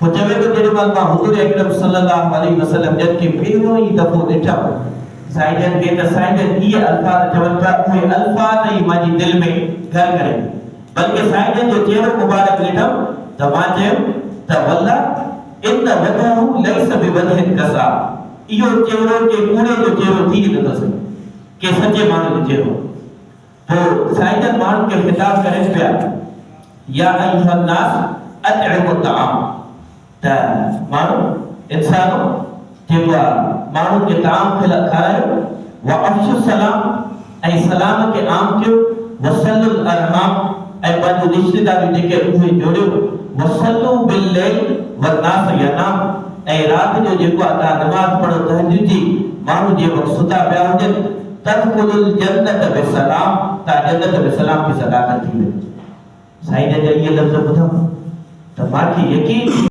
चवे तो जेॾी महिल मां हुज़ूर अकरम सल्लल्लाहु अलैहि वसल्लम जन खे पहिरियों ई दफ़ो ॾिठा साईं खे त साईं इहे अल्फाज़ चवनि पिया उहे अल्फाज़ ई मुंहिंजी दिलि में घर करे बल्कि साईं जो चेहरो मुबारक ॾिठमि त मां चयुमि त वल्ला इन वजहू लैस बिवजह कसा इहो चेहरो के कूड़े जो चेहरो थी वेंदुसि के सचे माण्हू जो चेहरो पोइ साईं जन माण्हुनि खे ख़िताब करे पिया या अय्युहन नास अतइमु तआम त माण्हू इंसानो जेको आहे माण्हू खे ताम खारायो व अफ़्शु सलाम ऐं सलाम खे आम कयो वसलुल अरहाम ऐं पंहिंजो रिश्तेदारियूं जेके उहे जोड़ियो वसलू बिल लैल वन्नास यनाम ऐं राति जो जेको आहे तव्हां नमाज़ पढ़ो तहज्जुद जी माण्हू जे वक़्तु सुता पिया हुजनि तदखुलुल जन्नत बिसलाम तव्हां जन्नत बिसलाम खे सदाकत थी वेंदी साईं जा इहे लफ़्ज़ ॿुधो त मूंखे यकीन